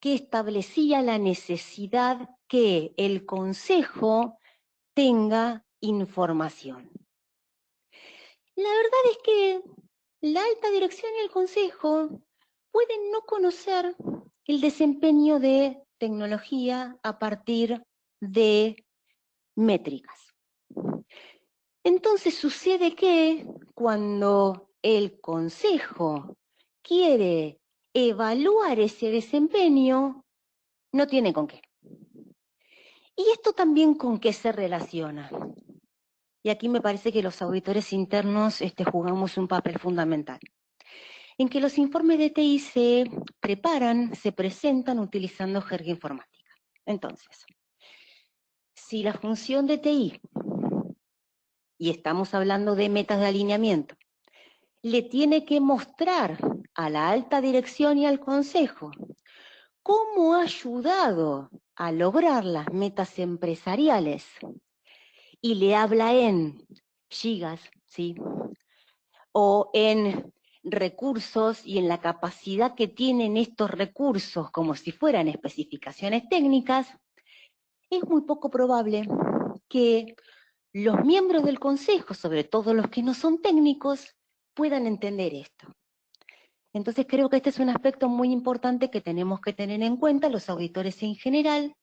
que establecía la necesidad que el consejo tenga información. La verdad es que la alta dirección y el consejo pueden no conocer el desempeño de tecnología a partir de métricas. Entonces sucede que cuando el consejo quiere evaluar ese desempeño, no tiene con qué. ¿Y esto también con qué se relaciona? Y aquí me parece que los auditores internos jugamos un papel fundamental. En que los informes de TI se preparan, se presentan utilizando jerga informática. Entonces, si la función de TI, y estamos hablando de metas de alineamiento, le tiene que mostrar a la alta dirección y al consejo cómo ha ayudado a lograr las metas empresariales, y le habla en gigas, ¿sí?, o en recursos y en la capacidad que tienen estos recursos como si fueran especificaciones técnicas, es muy poco probable que los miembros del Consejo, sobre todo los que no son técnicos, puedan entender esto. Entonces creo que este es un aspecto muy importante que tenemos que tener en cuenta los auditores en general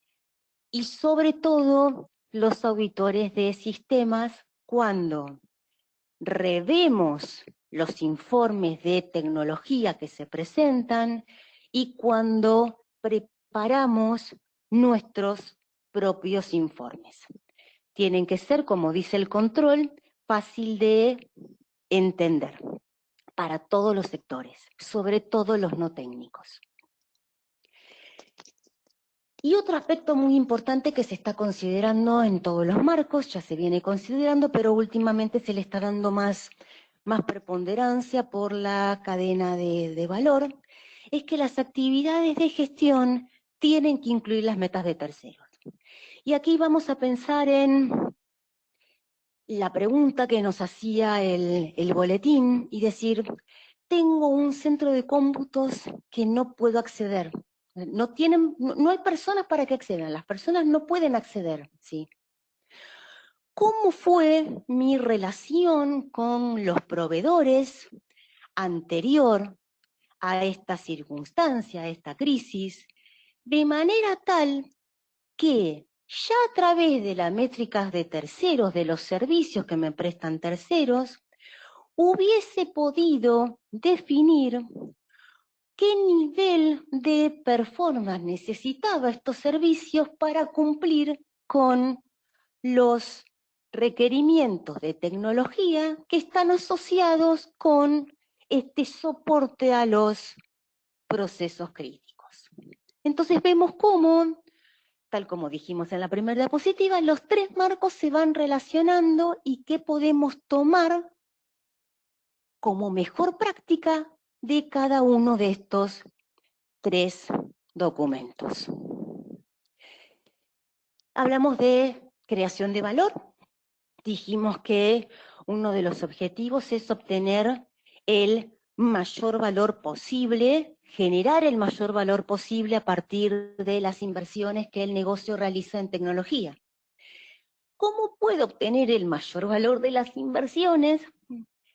y sobre todo los auditores de sistemas cuando revemos los informes de tecnología que se presentan y cuando preparamos nuestros propios informes. Tienen que ser, como dice el control, fácil de entender para todos los sectores, sobre todo los no técnicos. Y otro aspecto muy importante que se está considerando en todos los marcos, ya se viene considerando, pero últimamente se le está dando más preponderancia por la cadena de valor, es que las actividades de gestión tienen que incluir las metas de terceros. Y aquí vamos a pensar en la pregunta que nos hacía el boletín y decir, tengo un centro de cómputos que no puedo acceder. No hay personas para que accedan, las personas no pueden acceder, ¿sí? ¿Cómo fue mi relación con los proveedores anterior a esta circunstancia, a esta crisis, de manera tal que ya a través de las métricas de terceros, de los servicios que me prestan terceros, hubiese podido definir qué nivel de performance necesitaba estos servicios para cumplir con los requerimientos de tecnología que están asociados con este soporte a los procesos críticos. Entonces vemos cómo, tal como dijimos en la primera diapositiva, los tres marcos se van relacionando y qué podemos tomar como mejor práctica de cada uno de estos tres documentos. Hablamos de creación de valor. Dijimos que uno de los objetivos es obtener el mayor valor posible, generar el mayor valor posible a partir de las inversiones que el negocio realiza en tecnología. ¿Cómo puedo obtener el mayor valor de las inversiones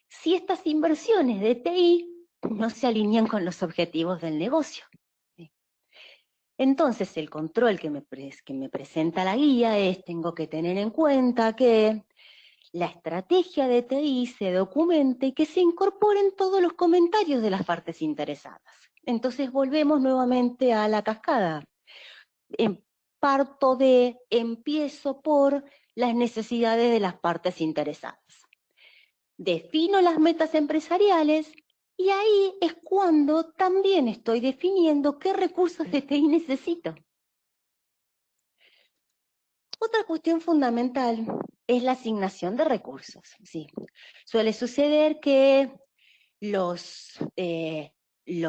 si estas inversiones de TI no se alinean con los objetivos del negocio? Entonces, el control que me presenta la guía es, tengo que tener en cuenta que la estrategia de TI se documente y que se incorporen todos los comentarios de las partes interesadas. Entonces, volvemos nuevamente a la cascada. Empiezo por las necesidades de las partes interesadas. Defino las metas empresariales y ahí es cuando también estoy definiendo qué recursos de TI necesito. Otra cuestión fundamental es la asignación de recursos. Sí. Suele suceder que los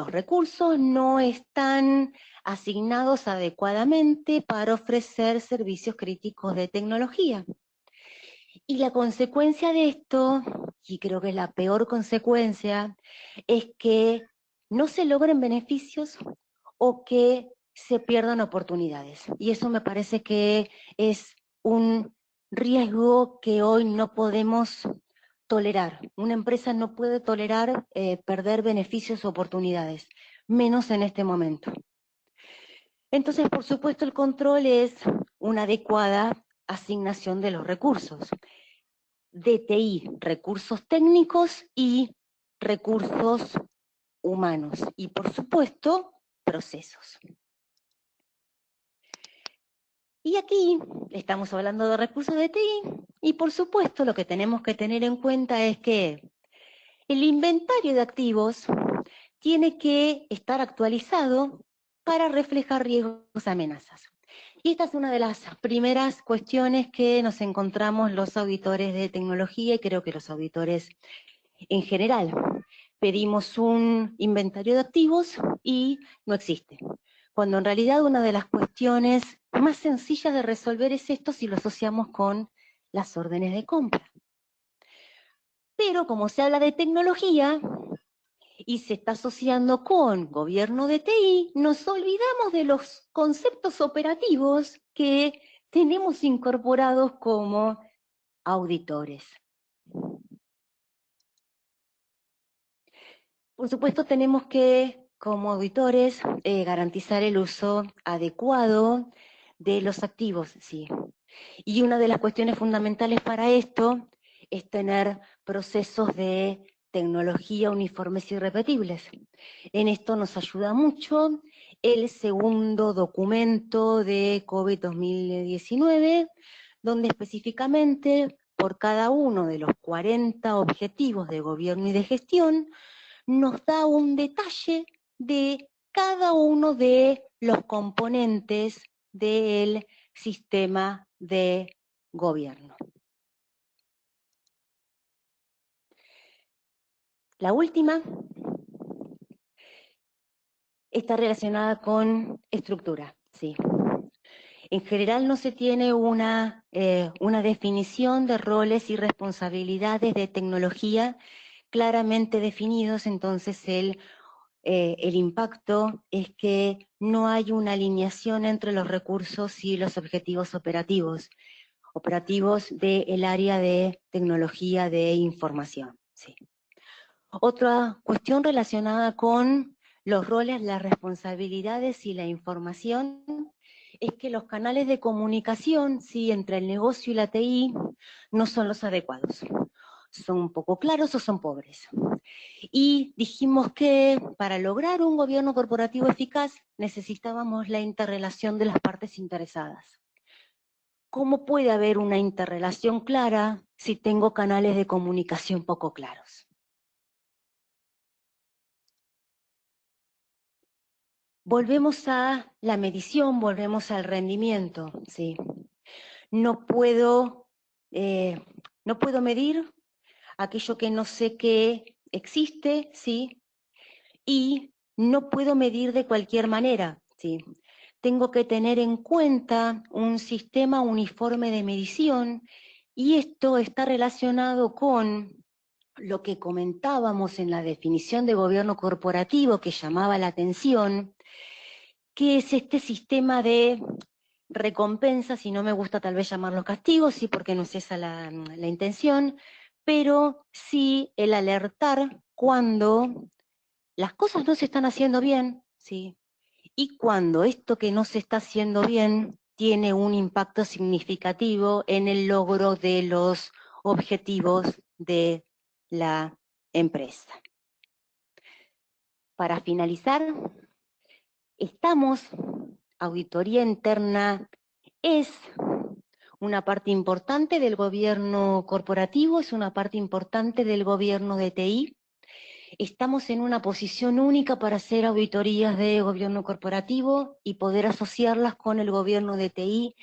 recursos no están asignados adecuadamente para ofrecer servicios críticos de tecnología. Y la consecuencia de esto, y creo que es la peor consecuencia, es que no se logren beneficios o que se pierdan oportunidades. Y eso me parece que es un riesgo que hoy no podemos tolerar. Una empresa no puede tolerar perder beneficios o oportunidades, menos en este momento. Entonces, por supuesto, el control es una adecuada asignación de los recursos. DTI, recursos técnicos y recursos humanos. Y, por supuesto, procesos. Y aquí estamos hablando de recursos de TI y por supuesto lo que tenemos que tener en cuenta es que el inventario de activos tiene que estar actualizado para reflejar riesgos y amenazas. Y esta es una de las primeras cuestiones que nos encontramos los auditores de tecnología y creo que los auditores en general. Pedimos un inventario de activos y no existe. Cuando en realidad una de las cuestiones más sencillas de resolver es esto si lo asociamos con las órdenes de compra. Pero como se habla de tecnología, y se está asociando con gobierno de TI, nos olvidamos de los conceptos operativos que tenemos incorporados como auditores. Por supuesto, tenemos que, como auditores, garantizar el uso adecuado de los activos, sí. Y una de las cuestiones fundamentales para esto es tener procesos de tecnología uniformes y repetibles. En esto nos ayuda mucho el segundo documento de COVID 2019, donde específicamente por cada uno de los 40 objetivos de gobierno y de gestión, nos da un detalle de cada uno de los componentes del sistema de gobierno. La última está relacionada con estructura, sí. En general no se tiene una definición de roles y responsabilidades de tecnología claramente definidos, entonces el impacto es que no hay una alineación entre los recursos y los objetivos operativos del área de tecnología de información. Sí. Otra cuestión relacionada con los roles, las responsabilidades y la información es que los canales de comunicación, sí, entre el negocio y la TI no son los adecuados. Son poco claros o son pobres. Y dijimos que para lograr un gobierno corporativo eficaz necesitábamos la interrelación de las partes interesadas. ¿Cómo puede haber una interrelación clara si tengo canales de comunicación poco claros? Volvemos a la medición, volvemos al rendimiento, ¿sí? No puedo medir aquello que no sé que existe, ¿sí? Y no puedo medir de cualquier manera, ¿sí? Tengo que tener en cuenta un sistema uniforme de medición y esto está relacionado con lo que comentábamos en la definición de gobierno corporativo que llamaba la atención, que es este sistema de recompensas, y no me gusta tal vez llamarlos castigos, sí, porque no es esa la intención, pero sí el alertar cuando las cosas no se están haciendo bien, ¿sí? Y cuando esto que no se está haciendo bien tiene un impacto significativo en el logro de los objetivos de la empresa. Para finalizar, auditoría interna es una parte importante del gobierno corporativo, es una parte importante del gobierno de TI. Estamos en una posición única para hacer auditorías de gobierno corporativo y poder asociarlas con el gobierno de TI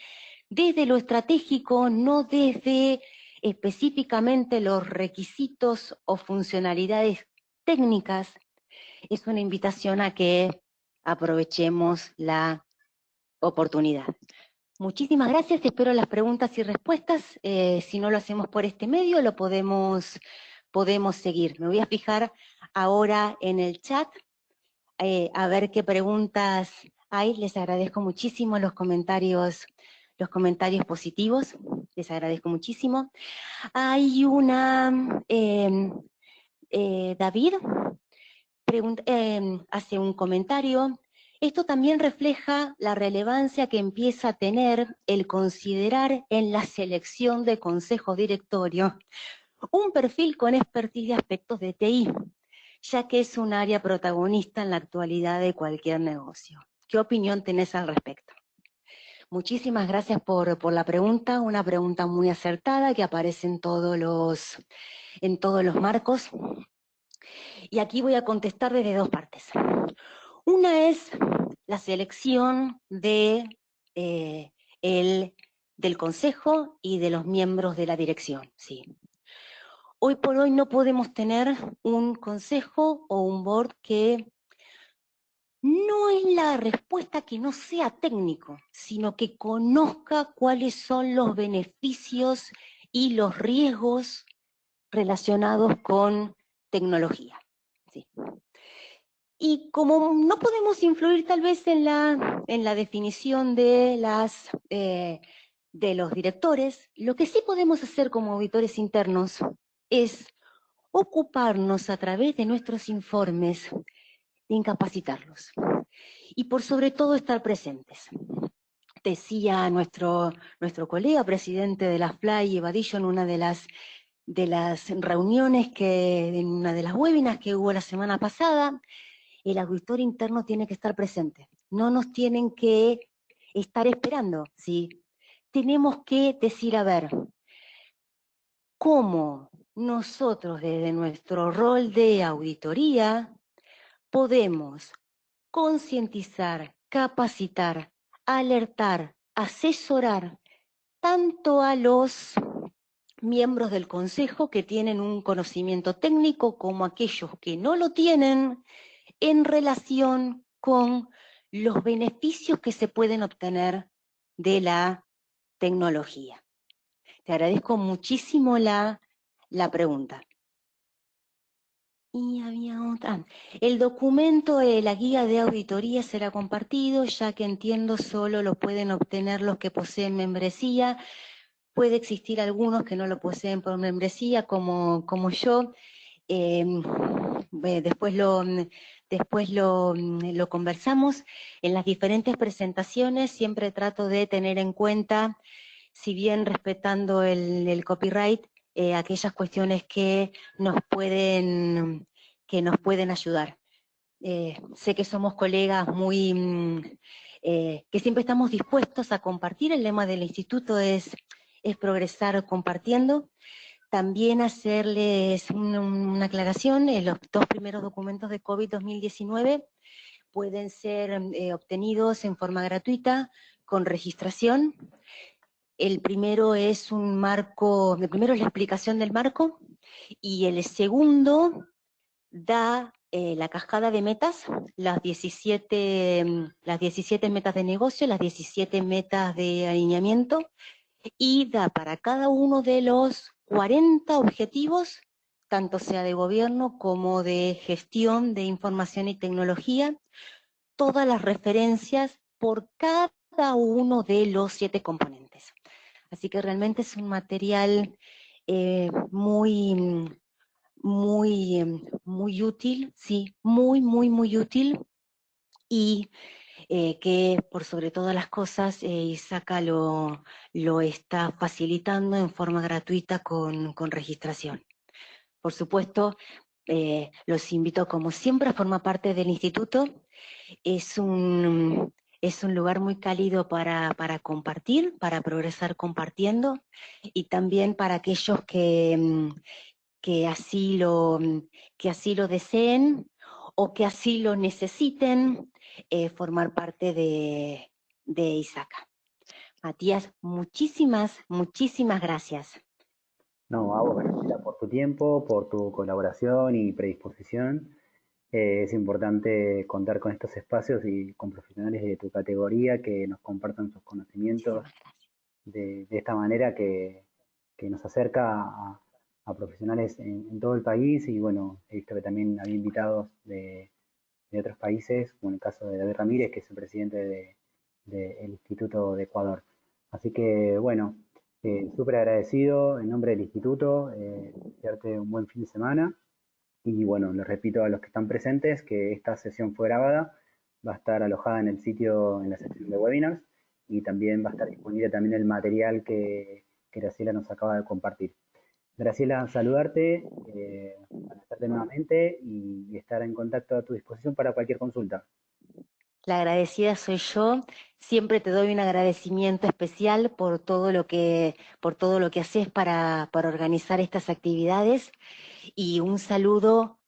desde lo estratégico, no desde específicamente los requisitos o funcionalidades técnicas. Es una invitación a que aprovechemos la oportunidad. Muchísimas gracias, espero las preguntas y respuestas. Si no lo hacemos por este medio, lo podemos seguir. Me voy a fijar ahora en el chat a ver qué preguntas hay. Les agradezco muchísimo los comentarios positivos. Les agradezco muchísimo. Hay una, David hace un comentario. Esto también refleja la relevancia que empieza a tener el considerar en la selección de consejo directorio un perfil con expertise de aspectos de TI, ya que es un área protagonista en la actualidad de cualquier negocio. ¿Qué opinión tenés al respecto? Muchísimas gracias por la pregunta, una pregunta muy acertada que aparece en todos los marcos. Y aquí voy a contestar desde dos partes. Una es la selección del consejo y de los miembros de la dirección, sí. Hoy por hoy no podemos tener un consejo o un board que no es la respuesta que no sea técnico, sino que conozca cuáles son los beneficios y los riesgos relacionados con tecnología. ¿Sí? Y como no podemos influir tal vez en la definición de los directores, lo que sí podemos hacer como auditores internos es ocuparnos a través de nuestros informes de incapacitarlos. Y por sobre todo estar presentes. Decía nuestro colega presidente de la FLAI, Evadillo, en una de las reuniones, en una de las webinars que hubo la semana pasada, el auditor interno tiene que estar presente. No nos tienen que estar esperando, ¿sí? Tenemos que decir, a ver, cómo nosotros desde nuestro rol de auditoría podemos concientizar, capacitar, alertar, asesorar tanto a los miembros del Consejo que tienen un conocimiento técnico como aquellos que no lo tienen en relación con los beneficios que se pueden obtener de la tecnología. Te agradezco muchísimo la pregunta. Y había otra. El documento de la guía de auditoría será compartido, ya que entiendo solo lo pueden obtener los que poseen membresía. Puede existir algunos que no lo poseen por membresía, como yo. Después lo conversamos. En las diferentes presentaciones siempre trato de tener en cuenta, si bien respetando el copyright, aquellas cuestiones que nos pueden ayudar. Sé que somos colegas que siempre estamos dispuestos a compartir. El lema del instituto es progresar compartiendo. También hacerles una aclaración, los 2 primeros documentos de COVID 2019 pueden ser obtenidos en forma gratuita, con registración. El primero es el primero es la explicación del marco, y el segundo da la cascada de metas, las 17 metas de negocio, las 17 metas de alineamiento, y da para cada uno de los 40 objetivos, tanto sea de gobierno como de gestión de información y tecnología, todas las referencias por cada uno de los 7 componentes. Así que realmente es un material muy útil, sí, muy útil, y que por sobre todas las cosas ISACA lo está facilitando en forma gratuita con registración. Por supuesto, los invito, como siempre, a formar parte del instituto. Es un lugar muy cálido para compartir, para progresar compartiendo, y también para aquellos que así lo deseen o que así lo necesiten, formar parte de ISACA. Matías, muchísimas gracias. No, a vos, Graciela, por tu tiempo, por tu colaboración y predisposición. Es importante contar con estos espacios y con profesionales de tu categoría que nos compartan sus conocimientos Muchísimas gracias. de esta manera que nos acerca a profesionales en todo el país. Y bueno, he visto que también había invitados de otros países, como en el caso de David Ramírez, que es el presidente del Instituto de Ecuador. Así que bueno, súper agradecido en nombre del instituto, desearte un buen fin de semana. Y bueno, les repito a los que están presentes que esta sesión fue grabada, va a estar alojada en el sitio, en la sección de webinars, y también va a estar disponible también el material que Graciela nos acaba de compartir. Graciela, saludarte, agradecerte nuevamente y estar en contacto a tu disposición para cualquier consulta. La agradecida soy yo. Siempre te doy un agradecimiento especial por todo lo que haces para organizar estas actividades, y un saludo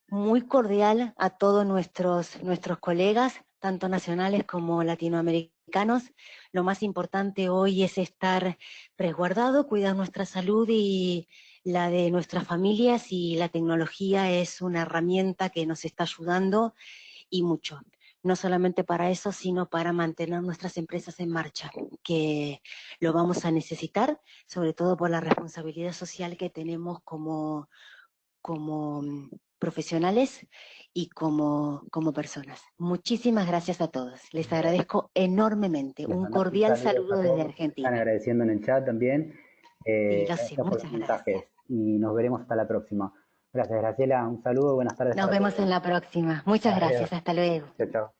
muy cordial a todos nuestros colegas, tanto nacionales como latinoamericanos. Lo más importante hoy es estar resguardado, cuidar nuestra salud y la de nuestras familias, y la tecnología es una herramienta que nos está ayudando, y mucho. No solamente para eso, sino para mantener nuestras empresas en marcha, que lo vamos a necesitar, sobre todo por la responsabilidad social que tenemos como como profesionales y como personas. Muchísimas gracias a todos. Les agradezco enormemente. Les Un mandamos un cordial saludo saludo a desde todos que están Argentina. agradeciendo en el chat también. Sí, lo sé. Gracias por sus Muchas gracias. mensajes y nos veremos hasta la próxima. Gracias, Graciela. Un saludo, buenas tardes Nos para vemos todos. en la próxima. Muchas Adiós. gracias. Hasta luego. Chao, chao.